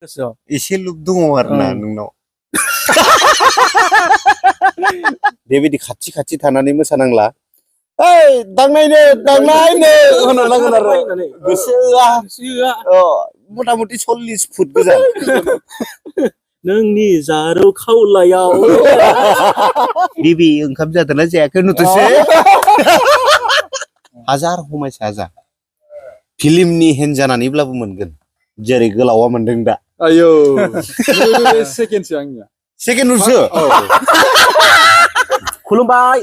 गोसोआव एसे लुब दङ आरोना नोंनाव बेबायदि खाथि खाथि थानानै मोसानांला ओइ दांनायनो होननांगोन आरो गोसोआ मथा मथि 40 फुट गोजान नोंनि जारौ खावलायाव बिबि ओंखाम जादोंना जायाखै नुथोसै हाजार हमायसा जा फिल्मनि हेन जानानैब्लाबो मोनगोन जेरै गोलावा मोनदों दा आयौ सेकेन्डसो आंनिया सेकेन्ड नुसो खुलुमबाय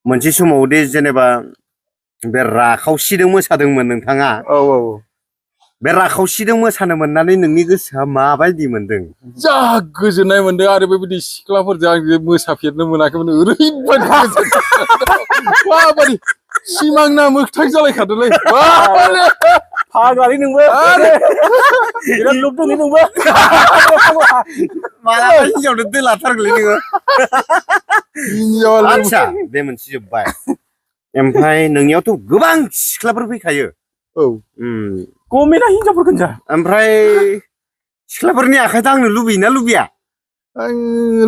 मोनसे समाव दे जेनेबा बे राखावसिदों मोसादोंमोन नोंथाङा बे राखावसिदों मोसानो मोननानै नोंनि गोसोआ माबायदि मोनदों जा गोजोननाय मोनदों आरो बेबायदि सिख्लाफोरजों आं मोसाफेरनो मोनाखैमोन ओरैबायदि सिमांना मोगथां जालायखादोंलै फाग्लालै नोंबो बिराद लुब दंलै नोंबो मालाबा हिनजावनो दोलाथारगोलै नोङो आदसा बे मोनसे जोब्बाय ओमफ्राय नोंनियावथ' गोबां सिख्लाफोर फैखायो गमेना हिनजावफोरखौ जा ओमफ्राय सिख्लाफोरनि आखाइ दांनो लुबैयोना लुबैया आं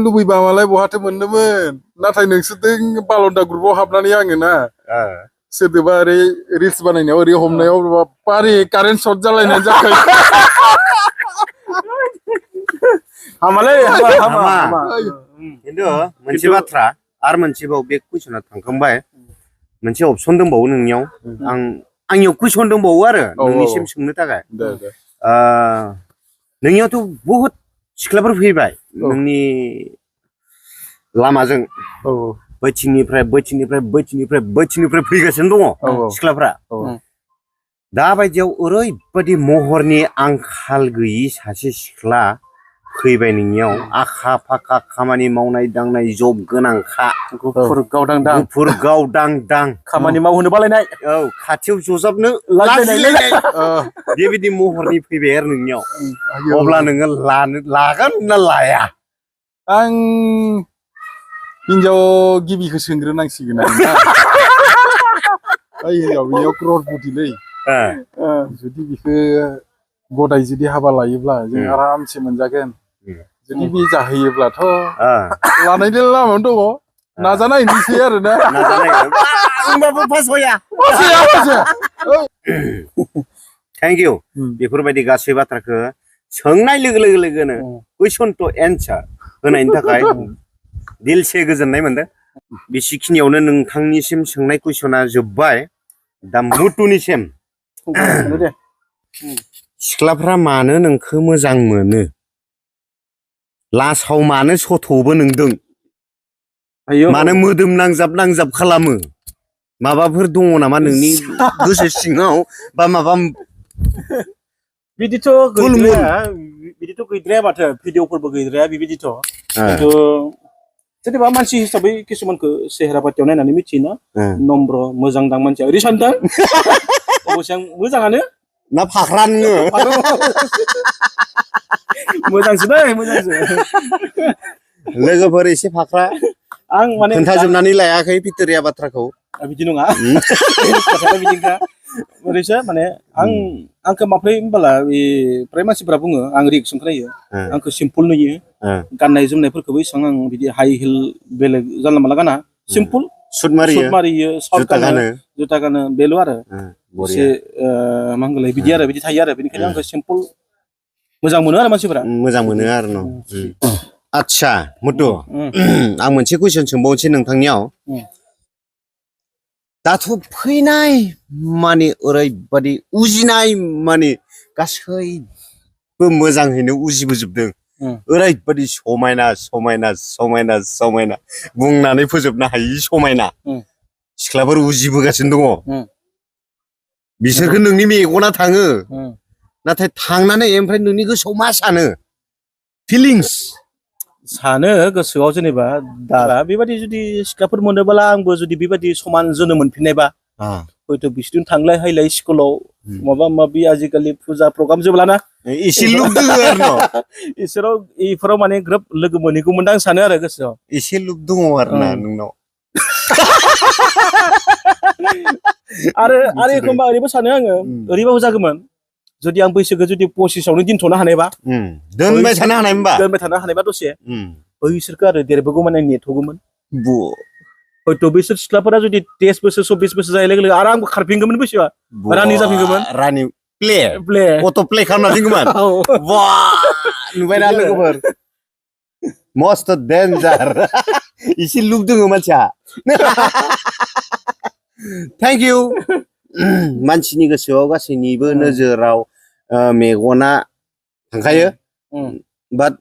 लुबैबा मालाय बहाथो मोननोमोन नाथाय नोंसोरजों बालन्दा ग्रुपआव हाबनानै आङो ना सोरदोबा ओरै रिल्स बानायनायाव ओरै हमनायाव पारे कारेन्ट सर्ट जालायनानै जाखायो हामालै हामा खिन्थु मोनसे बाथ्रा आरो मोनसेबाव बे कुइसना थांखांबाय मोनसे अपसन दंबावो नोंनियाव आंनियाव कुइसन दंबावो आरो नोंनिसिम सोंनो थाखाय नोंनियावथ' बहुद सिख्लाफोर फैबाय नोंनि लामाजों बैथिंनिफ्राय फैगासिनो दङ सिख्लाफ्रा दाबायदियाव ओरैबायदि महरनि आंखाल गैयि सासे सिख्ला फैबाय नोंनियाव आखा फाखा खामानि मावनाय दांनाय जब गोनांखा गुफुर गावदां खामानि मावहोनो बालायनाय खाथियाव जजाबनो लाजिलायनाय बेबायदि महरनि फैबाय आरो नोंनियाव अब्ला नोङो लागोन ना लाया आं हिनजाव गिबिखौ सोंग्रोनांसिगोन आरोना हिनजाव बेयाव क्ररपतिलै जुदि बिखौ गदाय जुदि हाबा लायोब्ला जों आरामसे मोनजागोन जुदि बे जाहैयोब्लाथ' लानायनि लामायावनो दङ नाजानायनोसै आरोना थेंक इउ बेफोरबायदि गासै बाथ्राखौ सोंनाय लोगो लोगोनो कुइसन टु एन्सार होनायनि थाखाय दिलसे गोजोननाय मोनदों बेसिखिनियावनो नोंथांनिसिम सोंनाय कुइसना जोब्बाय दा मुटुनिसिम सिख्लाफ्रा मानो नोंखौ मोजां मोनो लासाव मानो सथ'बो नोंदों मानो मोदोम नांजाब खालामो माबाफोर दङ नामा नोंनि गोसो सिङाव बा माबा बिदिथ' गैद्राया माथो भिडिअफोरबो गैद्राया बिबायदिथ' खिन्थु जेनेबा मानसि हिसाबै किसुमानखौ सेहेरा पातियाव नायनानै मिथियोना नम्र मोजां दां मानसिया ओरै सानदां अबसे आं मोजाङानो ना फाख्रा नोङो मोजांसो लोगोफोर एसे फाख्रा आं माने खोन्थाजोबनानै लायाखै भितोरिया बाथ्राखौ बिदि नङा बिदिखा ओरैसो माने आंखौ माफ्रै होनबाला फ्राय मानसिफ्रा बुङो आं रिएक्सन खोनायो आंखौ सिम्पोल नुयो गाननाय जोमनायफोरखौबो एसेबां आं बिदि हाइ हिल बेलेग जानला मानला गाना सिम्पोल सुट मारियो जुथा गानो बेल' आरो एसे मा होनगोनलाय बिदि आरो बिदि थायो आरो बेनिखायनो आंखौ सिम्पोल मोजां मोनो आरो मानसिफोरा मोजां मोनो आरो न आदसा मुटु आं मोनसे कुइसन सोंबावनोसै नोंथांनियाव दाथ' फैनाय माने ओरैबादि उजिनाय माने गासैबो मोजाङैनो उजिबोजोबदों ओरैबादि समायना बुंनानै फोजोबनो हायि समायना सिख्लाफोर उजिबोगासिनो दङ बिसोरखौ नोंनि मेगना थाङो नाथाय थांनानै ओमफ्राय नोंनि गोसोआव मा सानो फिलिंस सानो गोसोआव जेनेबा दा बेबायदि जुदि सिख्लाफोर मोनोब्ला आंबो जुदि बेबायदि समान जोनोम मोनफिननायबा हयथ' बिसोरजों थांलाय हायलाय स्कुलाव माबा माबि आजिखालि फुजा प्रग्राम जोबलाना एसे लुब दङ आरो इसोराव इफोराव माने ग्रोब लोगो मोनहैगौमोन आं सानो आरो गोसोआव एसे लुब दङ आरोना नोंनाव आरो एखमबा ओरैबो सानो आङो ओरैबाबो जागौमोन जुदि आं बैसोखौ जुदि 25आवनो दोनथ'नो हानायबा दोनबाय थानो हानाय होनबा दोनबाय थानो हानायबा दसे बैसोरखौ आरो देरबोगौ माने नेथ'गौमोन हयथ' बैसोर सिख्लाफोरा जुदि 23 बोसोर 24 बोसोर जानाय लोगो लोगो आरो आंबो खारफिनगौमोन बैसोआ रानि जाफिनगौमोन रानि प्ले प्ले अट' प्ले खालामना दोनगौमोन नुबायना लोगोफोर मस्त डेन्जार इसे लुक दोङो मानसिया थेंक इउ मानसिनि गोसोआव गासैनिबो नोजोराव मेगना थांखायो बाट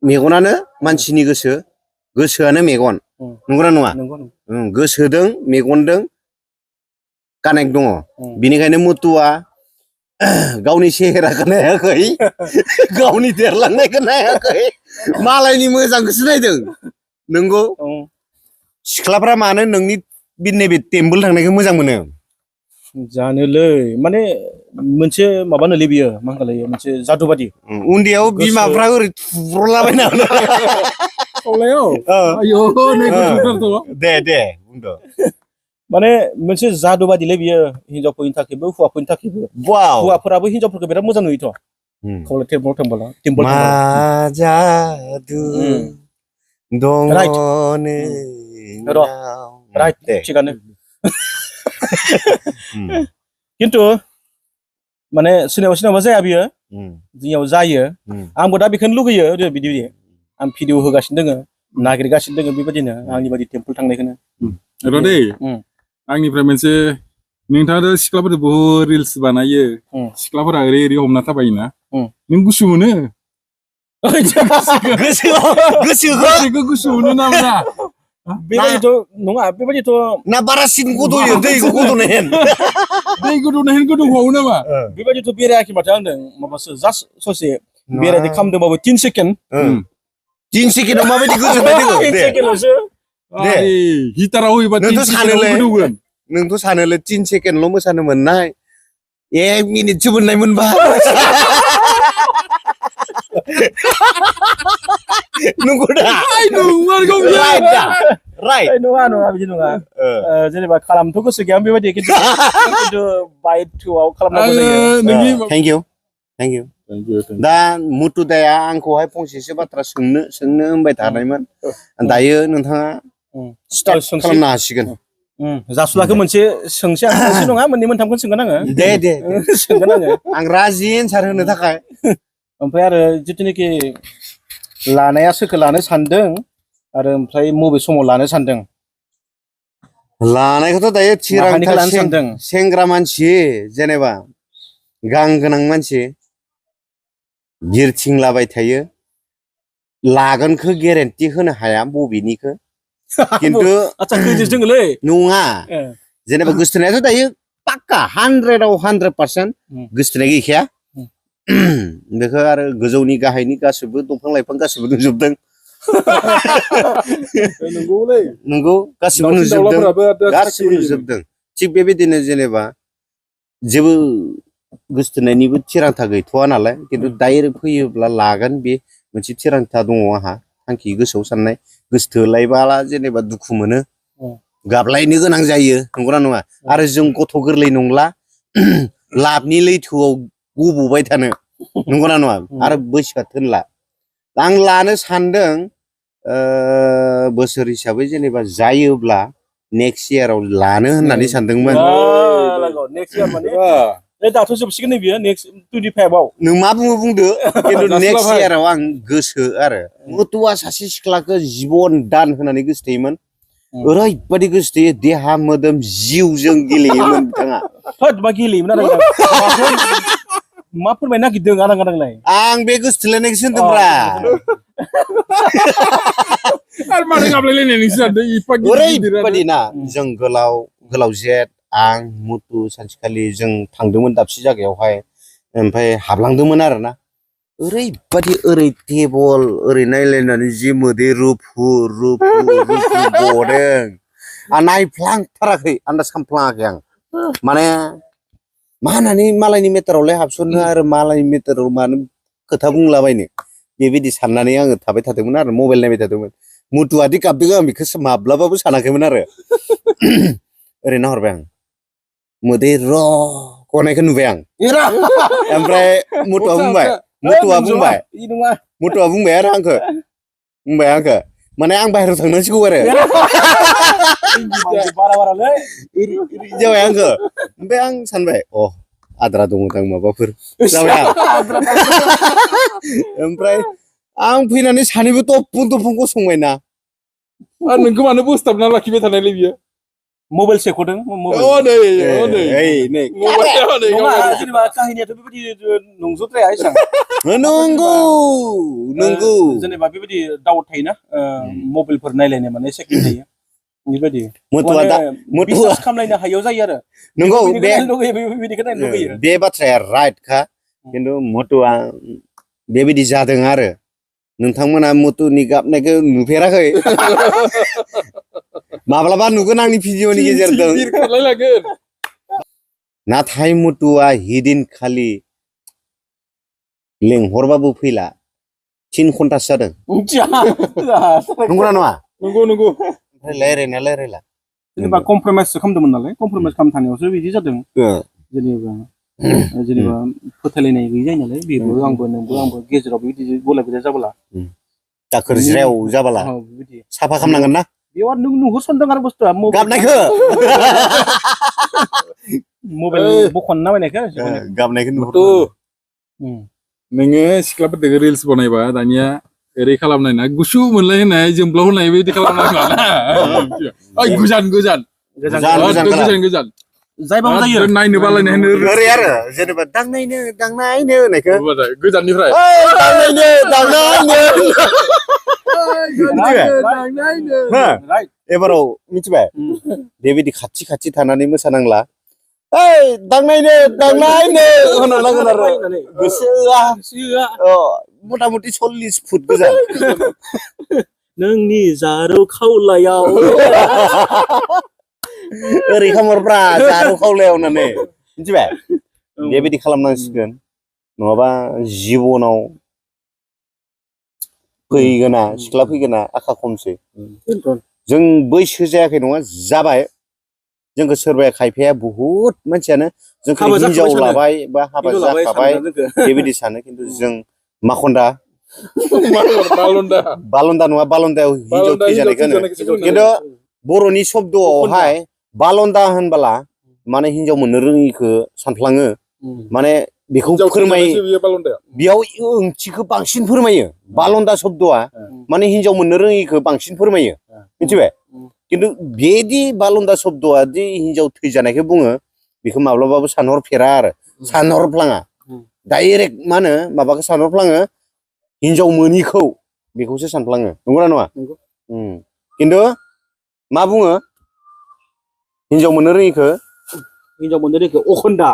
मेगनानो मानसिनि गोसोआनो मेगन नंगौना नङा गोसोदों मेगनदों कानेक्ट दङ बिनिखायनो मटुआ गावनि सेहेराखौ नायाखै गावनि देरलांनायखौ नायाखै मालायनि मोजांखौसो नायदों नंगौ सिख्लाफ्रा मानो नोंनि नैबे टेम्पोल थांनायखौ मोजां मोनो जानोलै माने मोनसे माबानोलै बियो मा होनलायो मोनसे जादुबादि उन्दैयाव बिमाफ्रा ओरै थुब्रलाबायना दे बुंद' माने मोनसे जादुबादिलै बियो हिनजावफोरनि थाखायबो हौवाफोरनि थाखायबो हौवाफोराबो हिनजावफोरखौ बिराद मोजां नुयोथ' टेम्पोल थांबोला मा जादु दङ राइट थिगानो खिन्थु माने सोरनाबा जाया बियो जोंनियाव जायो आंबो दा बेखौनो लुगैयो बिदि आं भिडिअ होगासिनो दोङो नागिरगासिनो दोङो बेबायदिनो आंनि बायदि टेम्पोल थांनायखौनो र'दै आंनिफ्राय मोनसे नोंथाङा सिख्लाफोरजों बहुद रिल्स बानायो सिख्लाफोरा ओरै हमना थाबायोना नों गुसु मोनो गोसोखौ गुसु मोनो ना मोना बेबायदिथ' नङा बेबायदिथ' ना बारासिन गद'यो दै गद'नाय गद'बावो नामा बेबायदिथ' बेरायाखै माथो आंदों माबासो जास्ट ससे बेरायदो खालामदोंबाबो 3 सेकेन्ड माबायदि गोजोननाय दङ 3 सेकेन्डल'सो दे हिटाराव होयोबा नोंथ' सानोलै 3 सेकेन्डल' मोसानो मोननाय 1 मिनिटसो मोननाय मोनबा नंगौ दा राइट नङा बिदि नङा जेनेबा खालामथ' गोसो गैया बेबायदि खिन्थु बाइटआव खालामनांगौ जायो थेंक इउ दा मुटु दाया आंखौहाय फंसेसो बाथ्रा सोंनो होनबाय थानायमोन दायो नोंथाङा स्टार्ट खालामनो हासिगोन जासुलाखौ मोनसे सोंसै आं मोनसे नङा मोननै मोनथामखौनो सोंगोन आङो दे सोंगोन आं राजि एन्सार होनो थाखाय ओमफ्राय आरो जिथुनाखि लानाया सोरखौ लानो सानदों आरो ओमफ्राय बबे समाव लानो सानदों लानायखौथ' दायो थिरांथा सेंग्रा मानसि जेनेबा गां गोनां मानसि गिरथिंलाबाय थायो लागोनखौ गेरेन्टि होनो हाया बबेनिखौ खिन्थु नङा जेनेबा गोसथोनायाथ' दायो पाक्का 100आव 100% गोसथोनाय गैखाया बेखौ आरो गोजौनि गाहायनि गासैबो दंफां लाइफां गासैबो नुजोबदों नंगौ गासैबो नुजोबदों थिग बेबायदिनो जेनेबा जेबो गोसथोनायनिबो थिरांथा गैथ'वा नालाय खिन्थु डाइरेक्ट फैयोब्ला लागोन बे मोनसे थिरांथा दङ आंहा थांखि गोसोआव साननाय गोसथोलायबाला जेनेबा दुखु मोनो गाबलायनो गोनां जायो नंगौना नङा आरो जों गथ' गोरलै नंला लाबनि लैथोआव गब'बाय थानो नंगौना नङा आरो बैसोआ थोनला आं लानो सानदों बोसोर हिसाबै जेनेबा जायोब्ला नेक्स्ट इयाराव लानो होननानै सानदोंमोन दाथ' जोबसिगोन नै बियो नेक्स्ट 25आव नों मा बुंदो खिन्थु नेक्स्ट इयाराव आं गोसो आरो मटुआ सासे सिख्लाखौ जिबन दान होनानै गोसोथोयोमोन ओरैबायदि गोसोथोयो देहा मोदोम जिउजों गेलेयोमोन बिथाङा मा गेलेयोमोन आरो मा फोरमायनो नागिरदों आदांलाय आं बे गोसोथोलायनायखौसो होनदोंब्रा ओरैबायदि ना जों गोलाव जेट आं मुटु सानसेखालि जों थांदोंमोन दाबसे जायगायावहाय ओमफ्राय हाबलांदोंमोन आरोना ओरैबायदि ओरै टेबल ओरै नायलायनानै जि मोदै रुफु गदों आं नायफ्लांथाराखै आन्दाज खालामफ्लाङाखै आं माने मा होननानै मालायनि मेटारावलाय हाबसननो आरो मालायनि मेटाराव मानो खोथा बुंलाबायनो बेबायदि साननानै आङो थाबाय थादोंमोन आरो मबाइल नायबाय थादोंमोन मुटुआदि गाबदों आं बेखौ माब्लाबाबो सानाखैमोन आरो ओरै नाहरबाय आं मोदै गनायखौ नुबाय आं इरा ओमफ्राय मटुआ बुंबाय इ नङा मटुआ बुंबाय आरो आंखो माने आं बाहेरायाव थांनांसिगौ आरो बारालै इरि जाबाय आंखो ओमफ्राय आं सानबाय आद्रा दङदां माबाफोर जाबाय आं ओमफ्राय आं फैनानै सानैबो तफन गसंबायना नोंखौ मानो बोसथाबना लाखिबाय थानायलै बियो मबाइल सेख'दों नै नङा जेनेबा काहिनियाथ' बेबायदि नंजोबद्राया एसां नंगौ जेनेबा बेबायदि दाउट थायोना मबाइलफोर नायलायनाय माने सेकिं थायो बेबायदि मटुआ खालामलायनो हायैयाव जायो आरो नंगौ बे बाथ्राया राइटखा खिन्थु मटुआ बेबायदि जादों आरो नोंथांमोना मटुनि गाबनायखौ नुफेराखै माब्लाबा नुगोन आंनि भिडिअनि गेजेरजों नाथाय मटुआ हिदिनखालि लेंहरबाबो फैला 3 घन्टासो जादों नंगौना नङा नंगौ ओमफ्राय रायलायला जेनेबा कमप्रमाइससो खालामदोंमोन नालाय कमप्रमाइस खालामनो थानायावसो बिदि जादों जेनेबा फोथायलायनाय गैयै जायो नालाय बेबो आंबो नोंबो आंबो गेजेराव बेबायदि गलाय गजाय जाबोला दाखोर ज्राव जाबाला साफा खालामनांगोन ना बेयाव नों नुहुरसनदों आरो बुस्थुआ गाबनायखौ मबाइल बख'नो नामायनायखौ गाबनायखौ नोङो सिख्लाफोरजों रिल्स बनायबा दानिया ओरै खालामनायना गुसु मोनलाय होनाय जोंब्लाव होनाय बायदि खालामनांगौ गोजान जायबा जायो नायनो बालायनाय ओरै आरो जेनेबा दांनायनो होननायखौ गोजाननिफ्राय एबाराव मिथिबाय बेबायदि खाथि थानानै मोसानांला दांनायनो होननांगोन आरो गोसोआ मथा मथि 40 फुट गोजान नोंनि जारौ खावलायाव ओरै खामरफ्रा जारौ खावलायाव होननानै मिथिबाय बेबायदि खालामनांसिगोन नङाबा जिबनाव सिख्ला फैगोना आखा खमसै जों बैसो जायाखै नङा जाबाय जोंखौ सोरबाया खायफाया बुहुत मानसियानो जोंखौ हिनजाव लाबाय बा हाबा जाखाबाय बेबायदि सानो खिन्थु जों माखन्दा बालन्दा नङा बालन्दायाव हिनजाव थैजानायखौ खिन्थु बर'नि शब्दआवहाय बालन्दा होनबोला माने हिनजाव मोननो रोङिखौ सानफ्लाङो माने बेखौ बेयाव ओंथिखौ बांसिन फोरमायो बालन्दा शब्दआ माने हिनजाव मोननो रोङिखौ बांसिन फोरमायो मिथिबाय खिन्थु बेदि बालन्दा शब्दआ दि हिनजाव थैजानायखौ बुङो बेखौ माब्लाबाबो सानहरफेरा आरो सानहरफ्लाङा डाइरेक्ट मा होनो माबाखौ सानहरफ्लाङो हिनजाव मोनिखौ बेखौसो सानफ्लाङो नंगौना नङा खिन्थु मा बुङो हिनजाव मोननो रोङिखौ अखन्दा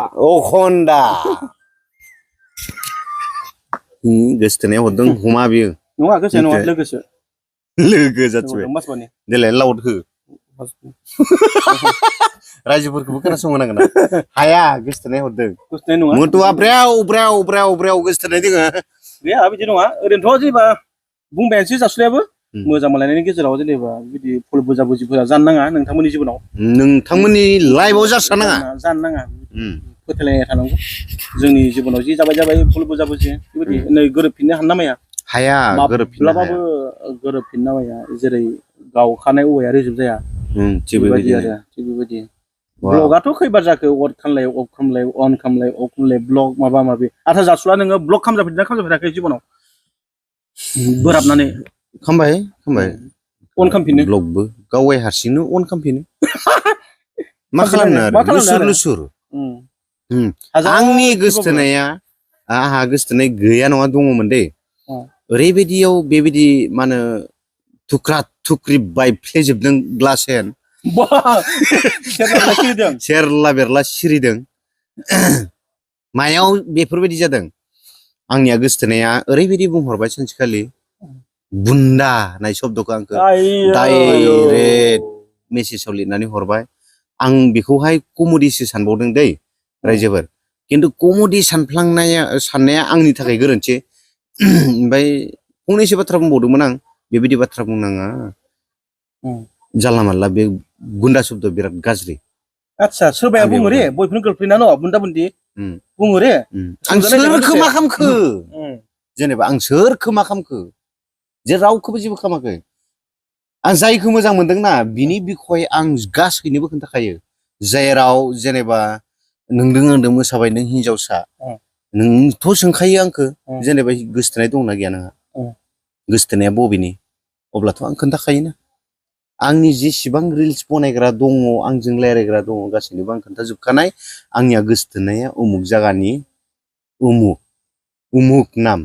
गोसथोनाया हरदों हमा बियो नङा गोसो नङा लोगो जाथिबाय देलाय लाउड हो रायजोफोरखौबो खोनासंहोनांगोन हाया गोसथोनाय हरदों मटुआ ब्रेव गोसथोनाय दोङो गैया बिदि नङा ओरैनोथ' जेनेबा बुंबायानोसै जासुलायाबो मोजां मोनलायनायनि गेजेराव जेनेबा बिदि फुल बुजाबुजिफोरा जानो नाङा नोंथांमोननि जिबनाव नोंथांमोननि लाइफआव जानो नाङा फोथायलायनाय थानांगौ जोंनि जिबनाव जि जाबाय फुल बुजाबुजि बेबायदि नै गोरोबफिननो हाया माब्लाबाबो गोरोबफिननो हाया जेरै गावखानाय औवाया रोजोब जाया थिग बेबायदि ब्लगआथ' खैबार जाखो अन खालामलाय ब्लग माबा माबि आथा जासुला नोङो ब्लग खालामजाफेराखै जिबनाव बोराबनानै खामबाय अन खालामफिनो ब्लगबो गावगाय हारसिंनो अन खालामफिनो मा खालामनो आरो लुसुर आंनि गोसथोनाया आंहा गोसथोनाय गैया नङा दङमोन दे ओरैबायदियाव बेबायदि मा होनो थुख्रा थुख्रि बायफ्लेजोबदों ग्लास हेन्ड सेरला बेरला सिरिदों मायाव बेफोरबायदि जादों आंनिया गोसथोनाया ओरैबायदि बुंहरबाय सानसेखालि बुन्दा होननाय शब्दखौ आंखौ डाइरेक्ट मेसेजाव लिरनानै हरबाय आं बेखौहाय कमेडिसो सानबावदों दै रायजोफोर खिन्थु कमेडि साननाया आंनि थाखाय गोरोन्थि ओमफ्राय फंनैसो बाथ्रा बुंबावदोंमोन आं बेबायदि बाथ्रा बुंनाङा जानला मानला बे गुन्दा शब्द बिराद गाज्रि आतसा सोरबाया बुङो रे बयफ्रेन्ड गार्लफ्रेन्डआ न बुन्दा बुन्दि बुङो रे आं सोरखौ मा खालामखो जेनेबा आं सोरखौ मा खालामखो जे रावखौबो जेबो खालामाखै आं जायखौ मोजां मोनदोंना बिनि बिखय आं गासैनोबो खोन्थाखायो जेराव जेनेबा नोंदों आंदों मोसाबाय नों हिनजावसा नोंथ' सोंखायो आंखो जेनेबा गोसथोनाय दंना गैया नोंहा गोसथोनाया बबेनि अब्लाथ' आं खोन्थाखायोना आंनि जेसेबां रिल्स बनायग्रा दङ आंजों रायज्लायग्रा दङ गासैनोबो आं खोन्थाजोबखानाय आंनिया गोसथोनाया उमुक जागानि उमुक नाम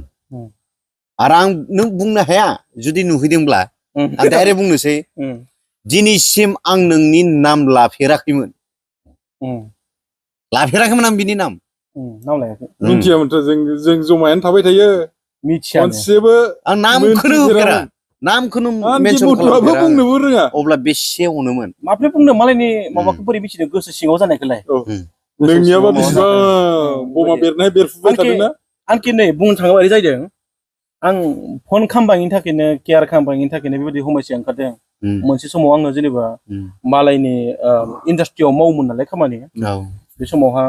आरो आं नों बुंनो हाया जुदि नुहैदोंब्ला आं डाइरेक्ट बुंनोसै दिनैसिम आं नोंनि नाम लाफेराखैमोन आं बिनि नाम मिथियामोनथ' जों जमायानो थाबाय थायो मिथिया खनसेबो आं नामखौनो होफेरा नामखौनो मेनसन खालामफेरा बुंनोबो रोङा अब्ला बेसे अनोमोन माब्रै बुंनो मालायनि माबाखौ बोरै मिथिनो गोसो सिङाव जानायखौलाय नोंनियाबा बेसेबां बमा बेरनाय बेरफुबाय थादोंना आंखि नै बुंनो थाङोबा ओरै जाहैदों आं फन खालामबायनि थाखायनो केयार खालामबायनि थाखायनो बेबायदि समस्या ओंखारदों मोनसे समाव आङो जेनेबा मालायनि इन्डास्ट्रियाव मावोमोन नालाय खामानि बे समावहा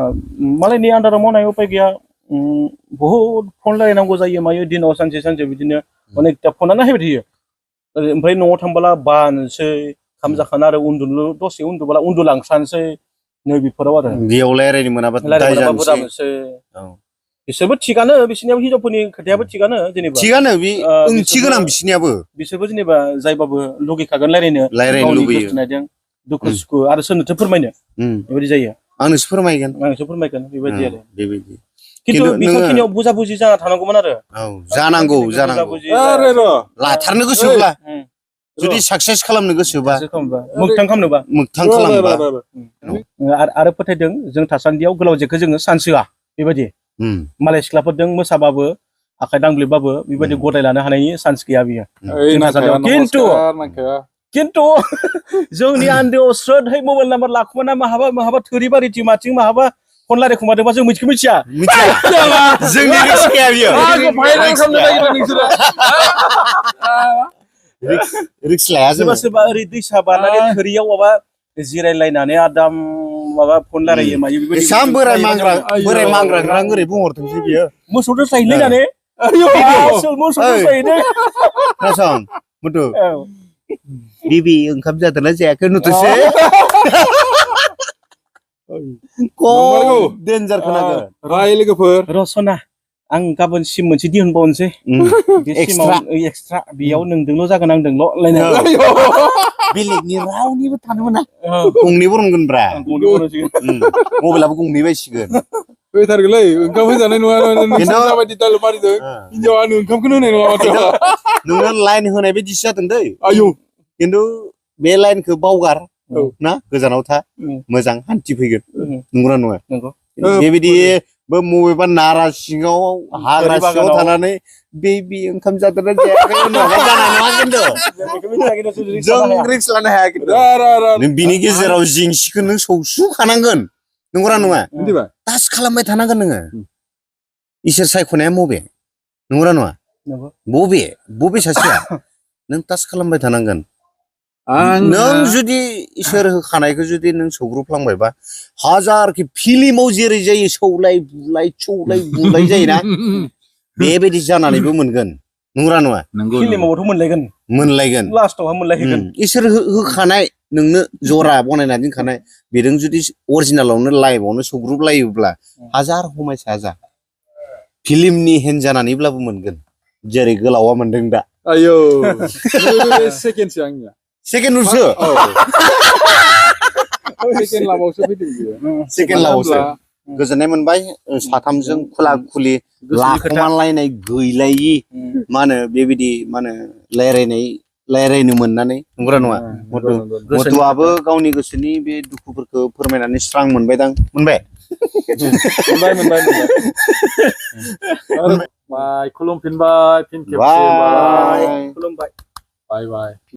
मालायनि आन्दाराव मावनाय उपाय गैया बहुद फन रायलायनांगौ जायो मायो दिनाव सानसे बिदिनो अनेकथा फनानो हायबाय थायो ओमफ्राय न'आव थांबोला बानोसै खाम जाखाना आरो उन्दुनो दसे उन्दुबोला उन्दुलांस्रानोसै नै बेफोराव आरो बेयाव रायलायनो मोनाबा दाय जानोसै बिसोरबो थिगानो बिसोरनियाबो हिनजावफोरनि खोथायाबो थिगानो जेनेबा थिगानो बे ओंथि गोनां बिसोरबो जेनेबा जायबाबो लुगैखागोन रायलायनो गावनि गोसोनायजों दुखु सुखु आरो सोरनोथो फोरमायनो बेबायदि जायो आंनोसो फोरमायगोन बेबायदि आरो बेबायदि खिन्थु बिथांखिनियाव बुजा बुजि जाना थानांगौमोन आरो जानांगौ लाथारनो गोसोब्ला जुदि साक्सेस खालामनो गोसोबा मोगथां खालामनोबा आरो फोथायदों जों थासान्दियाव गोलाव जेखौ जोङो सान्स होआ बेबायदि मालाय सिख्लाफोरजों मोसाबाबो आखाइ दांब्लिबाबो बेबायदि गदाय लानो हानायनि चान्स गैया बियो खिन्थु जोंनि आन्दोआव स्रोदहै मबाइल नाम्बार लाखुमाना माहाबा थोरि बारिथिं माथिं माहाबा फन रायलायखुमादोंबा जों मिथिया जोंनि रिक्स गैया बियो रिक्स लाया सोरबा ओरै दैसा बारनानै थोरियाव माबा जिरायलायनानै आदाम माबा फन रायलायो मायो बेबायदि बोराय मांग्रा ओरै बुंहरथोंसै बियो मोसौ दोस्लायहैलायनानै मथु बिबि ओंखाम जादोंना जायाखै नुथोंसै डेन्जार खोनागोन राय लोगोफोर रसना आं गाबोन सिम मोनसे दिहुनबावनोसै बे सिमाव एक्सट्रा बेयाव नोंदोंल' जागोन आंदोंल' बेलेगनि रावनिबो थानो मोना गंनैबो रोंगोनब्रा मबाइलाबो गंनै बायसिगोन फैथारगोनलै ओंखाम होजानाय नङा जाबायदि दाल मारिदों हिनजाव आंनो ओंखामखौनो होनाय नङा माथो नोङो लाइन होनाय बायदिसो जादों दै खिन्थु बे लाइनखौ बावगार ना गोजानाव था मोजां हान्थि फैगोन नंगौना नङा बेबायदि बबेबा नारा सिङाव हाग्रा सिङाव थानानै बेबि ओंखाम जादोंना जायाखै जों रिक्स लानो हाया खिन्थु नों बिनि गेजेराव जिंसिखौ नों सौसुखानांगोन नंगौना नङा टाच खालामबाय थानांगोन नोङो इसोर सायख'नाया बबे नंगौना नङा बबे सासेया नों टाच खालामबाय थानांगोन नों जुदि इसोर होखानायखौ जुदि नों सौग्रुफ्लांबायबा हाजारखि फिल्माव जेरै जायो सौलाय बुलाय जायोना बेबायदि जानानैबो मोनगोन नंगौना नङा फिल्मावथ' मोनलायगोन लास्टआवहा मोनलायहैगोन इसोर होखानाय नोंनो जरा बनायनानै दोनखानाय बेजों जुदि अरिजिनालावनो लाइभआवनो सौग्रुबलायोब्ला हाजार हमायसा जा फिल्मनि हेन्ड जानानैब्लाबो मोनगोन जेरै गोलावा मोनदों दा सेकेन्डसो आंनिया सेकेन्ड नुसो सेकेन्ड लाबावसो गोजोननाय मोनबाय साथामजों खुला खुलि लाखुमालायनाय गैलायि मा होनो बेबायदि मा होनो रायलायनो मोननानै नंगौना नङा मथुआबो गावनि गोसोनि बे दुखुफोरखौ फोरमायनानै स्रां मोनबाय खुलुमफिनबाय फिन खेबसे खुलुमबाय बाय